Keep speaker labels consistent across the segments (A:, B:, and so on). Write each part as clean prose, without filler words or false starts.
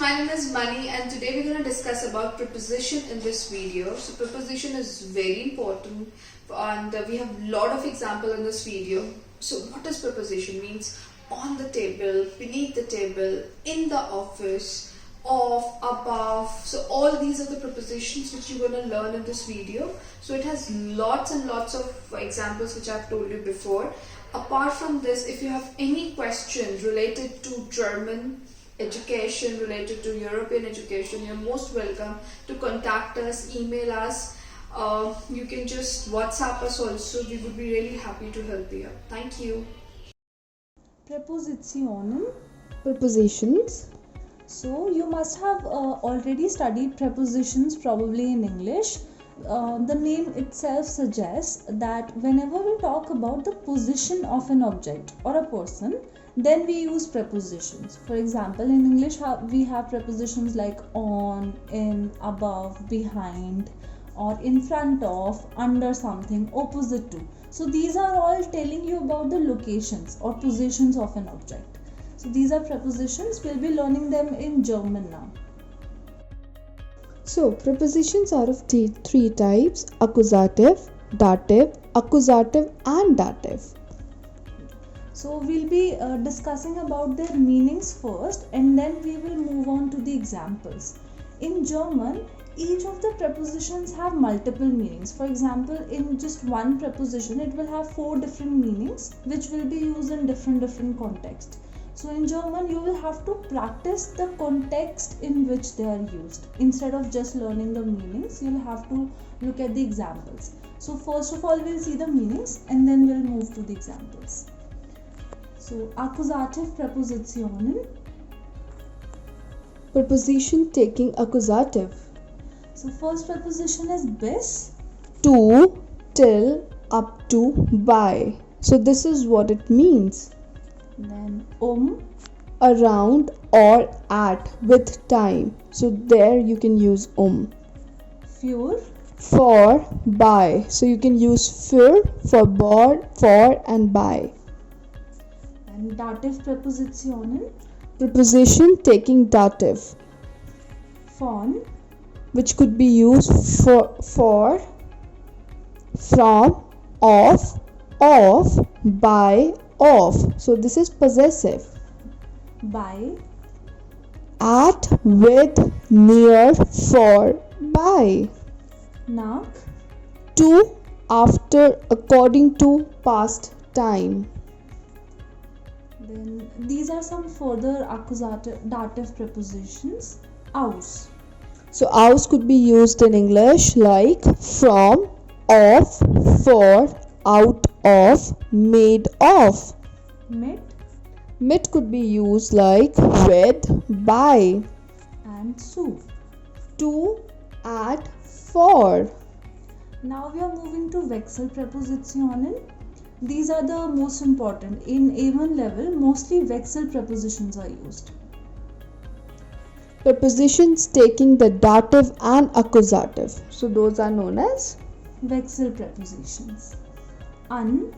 A: My name is Mani and today we're going to discuss about preposition in this video. So preposition is very important and we have a lot of example in this video. So what is preposition? Means on the table, beneath the table, in the office, of, above. So all these are the prepositions which you're going to learn in this video. So it has lots and lots of examples which I've told you before. Apart from this, if you have any questions related to German education, related to European education, you're most welcome to contact us, email us. You can just WhatsApp us also. We would be really happy to help you. Thank you.
B: Prepositionen.
C: Prepositions.
B: So you must have already studied prepositions probably in English. The name itself suggests that whenever we talk about the position of an object or a person, then we use prepositions. For example, in English we have prepositions like on, in, above, behind, or in front of, under something, opposite to. So these are all telling you about the locations or positions of an object. So these are prepositions. We'll be learning them in German now.
C: So prepositions are of three types: accusative, dative, accusative and dative.
B: So we'll be discussing about their meanings first and then we will move on to the examples. In German, each of the prepositions have multiple meanings. For example, in just one preposition, it will have 4 different meanings which will be used in different contexts. So in German, you will have to practice the context in which they are used. Instead of just learning the meanings, you'll have to look at the examples. So first of all, we'll see the meanings and then we'll move to the examples. So accusative Prepositionen.
C: Preposition taking accusative.
B: So first preposition is bis.
C: To, till, up to, by. So this is what it means.
B: Then
C: Around or at, with time. So there you can use
B: Für.
C: For, by. So you can use für, for and by.
B: And dative Prepositionen.
C: Preposition taking dative,
B: Von.
C: which could be used for, from, of, by, of. So this is possessive.
B: Bei.
C: At, with, near, for, by.
B: Nach.
C: To, after, according to, past time.
B: Then these are some further accusative dative prepositions. Aus.
C: So aus could be used in English like from, of, for, out of, made of.
B: Mit.
C: Mit could be used like with, by.
B: And zu.
C: To, at, for.
B: Now we are moving to Wechsel Prepositionen. These are the most important. In A1 level, mostly Wechsel prepositions are used.
C: Prepositions taking the dative and accusative. So those are known as
B: Wechsel prepositions. An.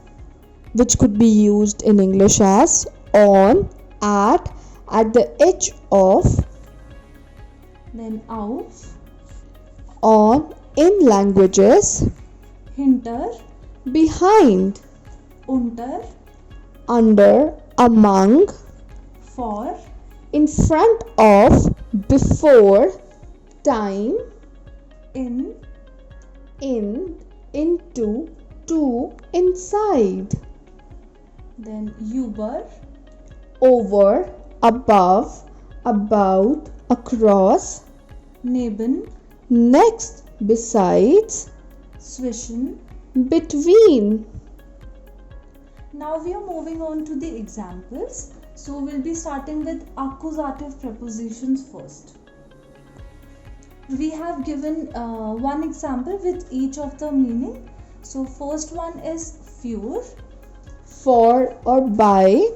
C: which could be used in English as on, at the edge of,
B: Then auf.
C: on in languages,
B: Hinter.
C: behind,
B: Unter.
C: under, among,
B: Vor.
C: in front of, before, time,
B: In.
C: into, to, inside,
B: Then über.
C: over, above, about, across,
B: Neben.
C: next, besides,
B: Zwischen.
C: between.
B: Now we are moving on to the examples. So we'll be starting with accusative prepositions first. We have given one example with each of the meaning. So first one is für.
C: For or by.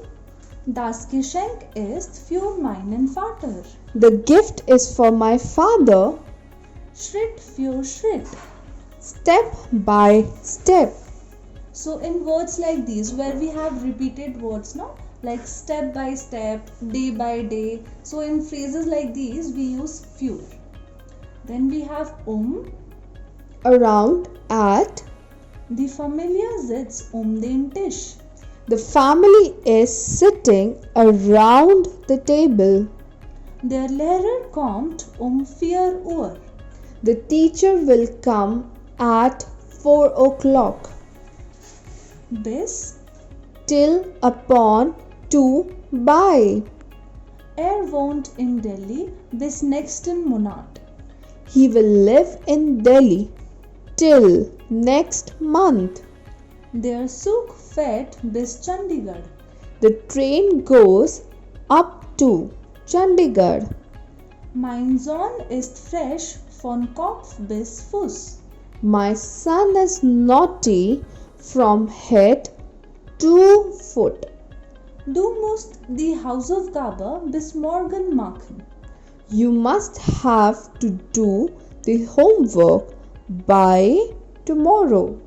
B: Das Geschenk ist für meinen Vater.
C: The gift is for my father.
B: Schritt für Schritt.
C: Step by step.
B: So in words like these where we have repeated words, no, like step by step, day by day. So in phrases like these we use für. Then we have
C: Around, at.
B: Die Familie sitzt den Tisch.
C: The family is sitting around the table.
B: Der Lehrer kommt 4 Uhr.
C: The teacher will come at 4 o'clock.
B: Bis
C: Till, upon, to, by.
B: wohnt in Delhi bis nächsten Monat.
C: He will live in Delhi till next month.
B: Der Zug fährt bis Chandigarh.
C: The train goes up to Chandigarh.
B: Mein Sohn ist frisch von Kopf bis Fuß.
C: My son is naughty from head to foot.
B: Du musst die Hausaufgabe bis morgen machen.
C: You must have to do the homework by tomorrow.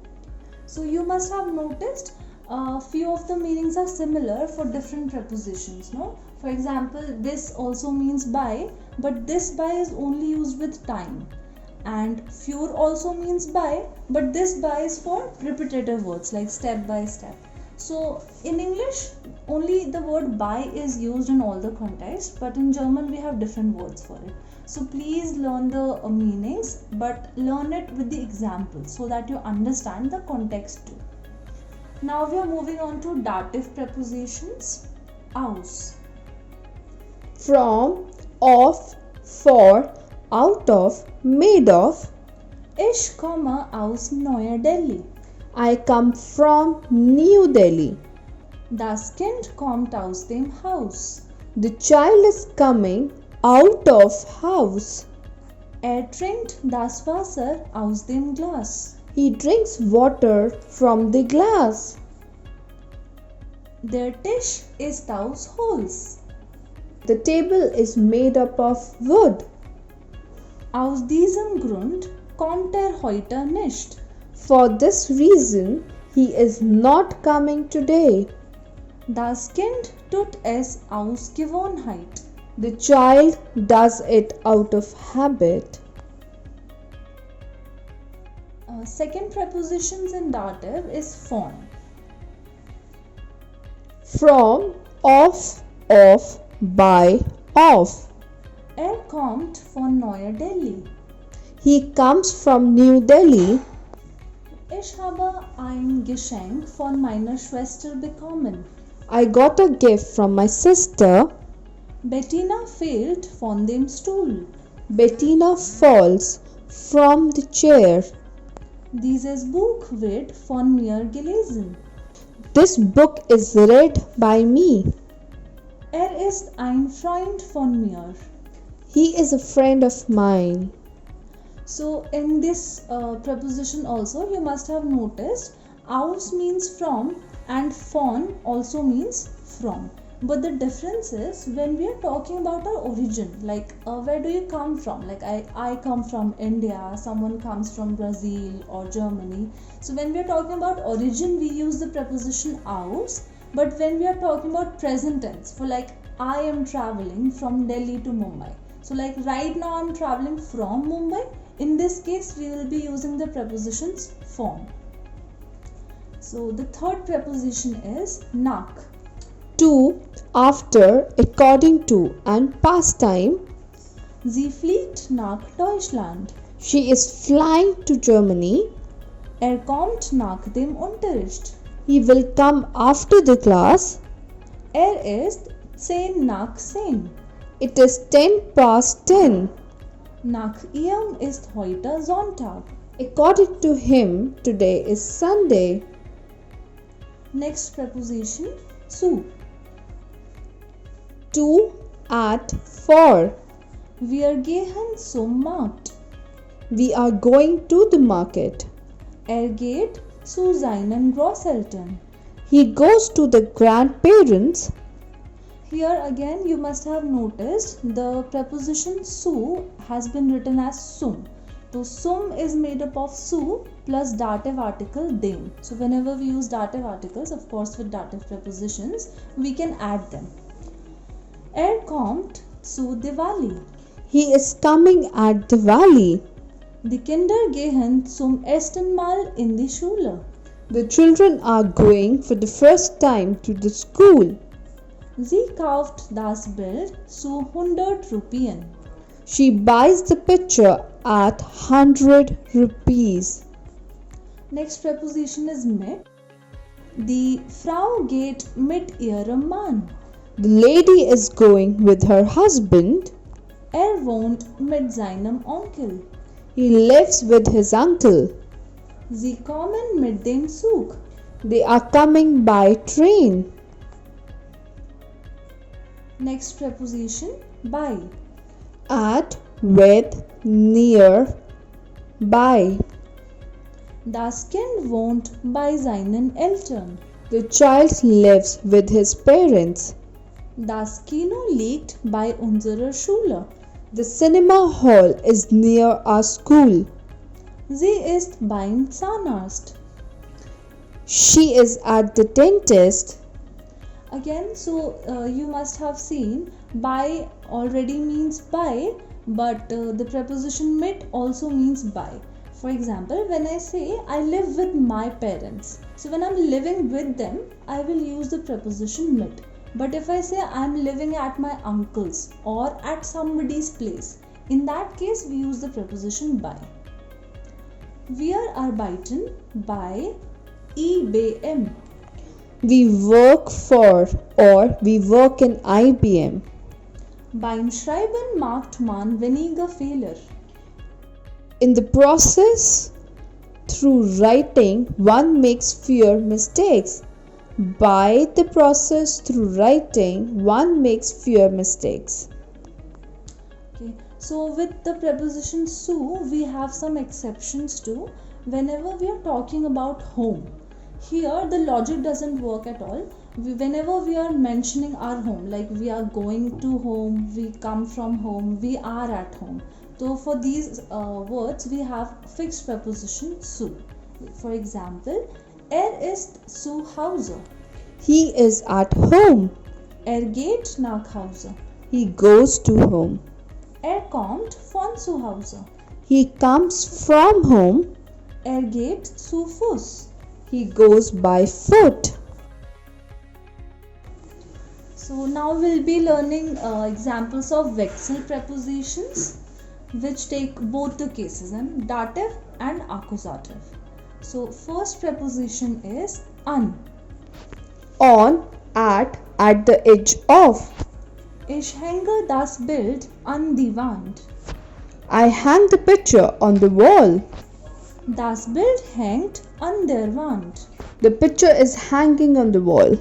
B: So you must have noticed a few of the meanings are similar for different prepositions, no? For example, this also means by, but this by is only used with time. And für also means by, but this by is for repetitive words like step by step. So in English, only the word by is used in all the contexts, but in German we have different words for it. So please learn the meanings, but learn it with the examples so that you understand the context too. Now we are moving on to dative prepositions. Aus.
C: From, of, for, out of, made of.
B: Ich komme aus Neuer Delhi.
C: I come from New Delhi.
B: Das Kind kommt aus dem Haus.
C: The child is coming out of house.
B: Trinkt das Wasser aus dem Glas.
C: He drinks water from the glass.
B: Der Tisch ist aus Holz.
C: The table is made up of wood.
B: Aus diesem Grund kommt heute nicht.
C: For this reason, he is not coming today.
B: Das Kind tut es aus Gewohnheit.
C: The child does it out of habit.
B: Second prepositions in dative is von.
C: From, of, by, of.
B: Kommt von Neuer Delhi.
C: He comes from New Delhi.
B: Ich habe ein Geschenk von meiner Schwester bekommen.
C: I got a gift from my sister.
B: Bettina fällt von dem Stuhl.
C: Bettina falls from the chair.
B: Dieses Buch wird von mir gelesen.
C: This book is read by me.
B: Ist ein Freund von mir.
C: He is a friend of mine.
B: So in this preposition also you must have noticed aus means from and von also means from. But the difference is when we are talking about our origin, like where do you come from? Like I come from India, someone comes from Brazil or Germany. So when we are talking about origin, we use the preposition aus. But when we are talking about present tense, for like I am traveling from Delhi to Mumbai. So like right now I'm traveling from Mumbai. In this case, we will be using the prepositions from. So the third preposition is nach.
C: To, after, according to, and pastime.
B: Sie fliegt nach Deutschland.
C: She is flying to Germany.
B: Kommt nach dem Unterricht.
C: He will come after the class.
B: Ist 10 nach 10.
C: It is 10 past 10.
B: Nach ihm ist heute Sonntag.
C: According to him, today is Sunday.
B: Next preposition, zu.
C: To, at, for.
B: Wir gehen zum Markt.
C: We are going to the market.
B: Geht zu seinen Großeltern.
C: He goes to the grandparents.
B: Here again you must have noticed the preposition zu has been written as sum. So sum is made up of su plus dative article den. So whenever we use dative articles, of course with dative prepositions, we can add them. Kommt zu Diwali.
C: He is coming at Diwali.
B: Die Kinder gehen zum ersten Mal in die Schule.
C: The children are going for the first time to the school.
B: Sie kauft das Bild zu 100 Rupien.
C: She buys the picture at 100 rupees.
B: Next preposition is mit. Die Frau geht mit ihrem Mann.
C: The lady is going with her husband.
B: Wohnt mit seinem Onkel.
C: He lives with his uncle.
B: Sie kommen mit dem Zug.
C: They are coming by train.
B: Next preposition by.
C: At, with, near, by.
B: Das Kind wohnt bei seinen Eltern.
C: The child lives with his parents.
B: Das Kino liegt bei unserer Schule.
C: The cinema hall is near our school.
B: Sie ist beim Zahnarzt.
C: She is at the dentist.
B: Again, so you must have seen by already means by, but the preposition mit also means by. For example, when I say I live with my parents, so when I'm living with them, I will use the preposition mit. But if I say I'm living at my uncle's or at somebody's place, in that case we use the preposition by. Wir arbeiten bei IBM.
C: We work for or we work in IBM.
B: Beim Schreiben macht man weniger Fehler.
C: In the process, through writing, one makes fewer mistakes. By the process, through writing, one makes fewer mistakes.
B: Okay, so with the preposition zu, we have some exceptions too. Whenever we are talking about home, here the logic doesn't work at all. Whenever we are mentioning our home, like we are going to home, we come from home, we are at home. So for these words, we have fixed preposition zu. For example, ist zu Hause.
C: He is at home.
B: Geht nach Hause.
C: He goes to home.
B: Kommt von zu Hause.
C: He comes from home.
B: Geht zu Fuß.
C: He goes by foot.
B: So now we'll be learning examples of Wechsel prepositions which take both the cases, and dative and accusative. So first preposition is an.
C: On, at the edge of.
B: Ich hänge das Bild an die Wand.
C: I hang the picture on the wall.
B: Das Bild hängt an der Wand.
C: The picture is hanging on the wall.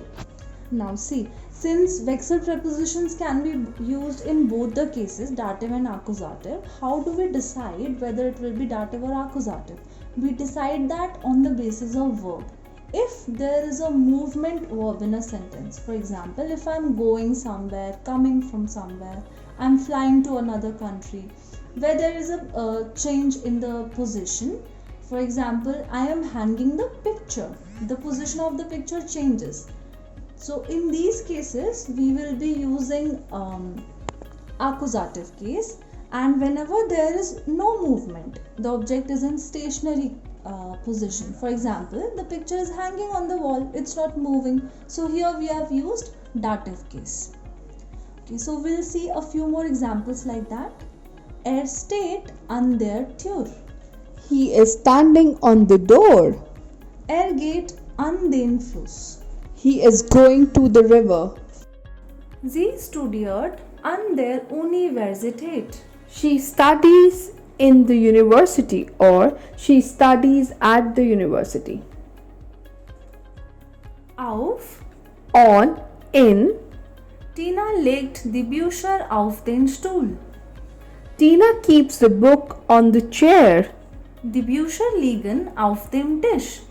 B: Now see, since Wechsel prepositions can be used in both the cases, dative and accusative, how do we decide whether it will be dative or accusative? We decide that on the basis of verb. If there is a movement verb in a sentence, for example, if I'm going somewhere, coming from somewhere, I'm flying to another country, where there is a change in the position, for example, I am hanging the picture, the position of the picture changes. So in these cases, we will be using accusative case, and whenever there is no movement, the object is in stationary position. For example, the picture is hanging on the wall, it's not moving. So here we have used dative case. Okay, so we'll see a few more examples like that. Steht an der Tür.
C: He is standing on the door.
B: Geht an den Fluss.
C: He is going to the river.
B: Sie studiert an der Universität.
C: She studies in the university, or she studies at the university.
B: Auf.
C: On, in.
B: Tina legt die Bücher auf den Stuhl.
C: Tina keeps the book on the chair.
B: Die Bücher liegen auf dem Tisch.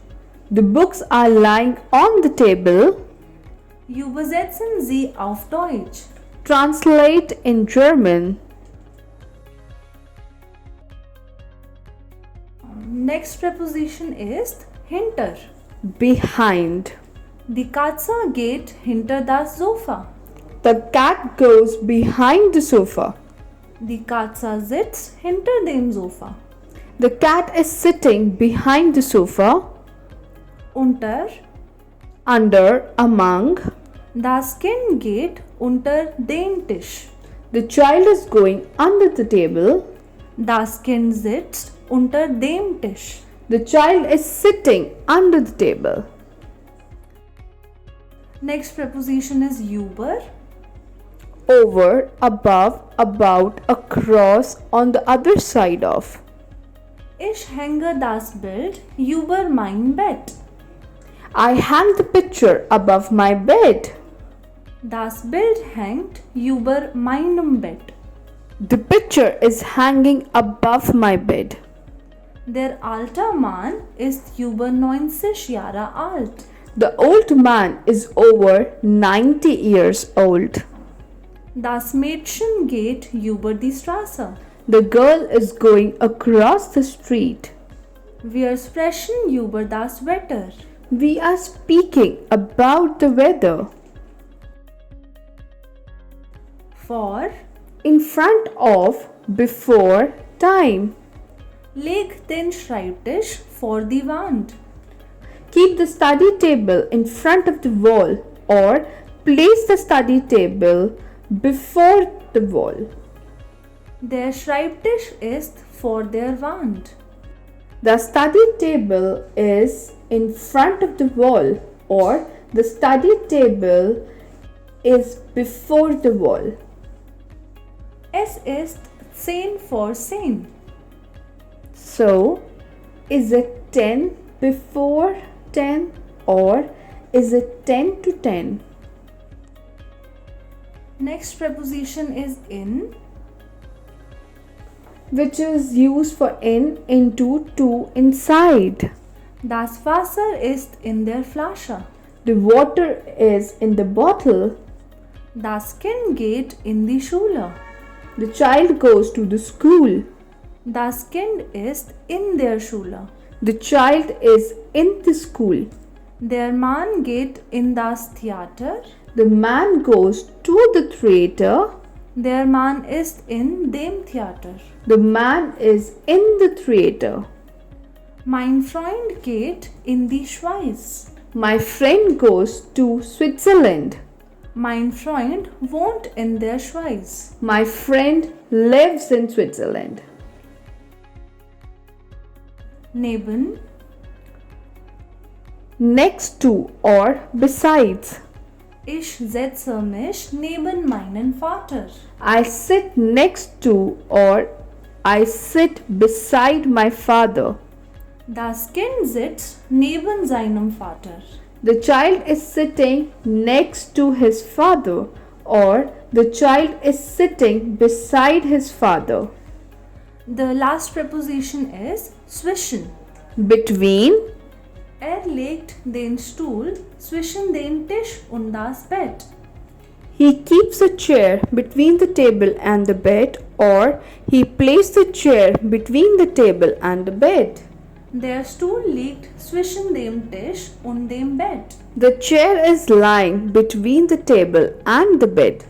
C: The books are lying on the table.
B: Übersetzen Sie auf Deutsch.
C: Translate in German.
B: Next preposition is hinter.
C: behind.
B: Die Katze geht hinter das Sofa.
C: The cat goes behind the sofa.
B: Die Katze sitzt hinter dem Sofa.
C: The cat is sitting behind the sofa,
B: Unter.
C: under, among.
B: Das Kind geht unter den Tisch.
C: The child is going under the table.
B: Das Kind sitzt unter dem Tisch.
C: The child is sitting under the table.
B: Next preposition is über.
C: Over, above, about, across, on the other side of.
B: Ich hänge das Bild über mein Bett.
C: I hang the picture above my bed.
B: Das Bild hängt über meinem Bett.
C: The picture is hanging above my bed.
B: Der alte Mann ist über 90 Jahre alt.
C: The old man is over 90 years old.
B: Das Mädchen geht über die Straße.
C: The girl is going across the street.
B: Wir sprechen über das Wetter.
C: We are speaking about the weather.
B: Vor.
C: In front of, before, time.
B: Leg den Schreibtisch vor die Wand.
C: Keep the study table in front of the wall or place the study table before the wall.
B: Der Schreibtisch ist vor der Wand.
C: The study table is in front of the wall or the study table is before the wall.
B: Es ist 10 vor 10.
C: So, is it 10 before 10 or is it 10 to 10?
B: Next preposition is in.
C: Which is used for in, into, to, inside.
B: Das Wasser ist in der Flasche.
C: The water is in the bottle.
B: Das Kind geht in die Schule.
C: The child goes to the school.
B: Das Kind ist in der Schule.
C: The child is in the school.
B: Der Mann geht in das Theater.
C: The man goes to the theater.
B: Der Mann ist in dem Theater.
C: The man is in the theater.
B: Mein Freund geht in die Schweiz.
C: My friend goes to Switzerland.
B: Mein Freund wohnt in der Schweiz.
C: My friend lives in Switzerland.
B: Neben.
C: Next to or besides.
B: Ich setze mich neben meinen Vater.
C: I sit next to or I sit beside my father.
B: Das Kind sitzt neben seinem Vater.
C: The child is sitting next to his father or the child is sitting beside his father.
B: The last preposition is zwischen.
C: Between.
B: Legt den Stuhl zwischen den Tisch und das Bett.
C: He keeps a chair between the table and the bed or he placed the chair between the table and the bed.
B: Der Stuhl liegt zwischen dem Tisch und dem Bett.
C: The chair is lying between the table and the bed.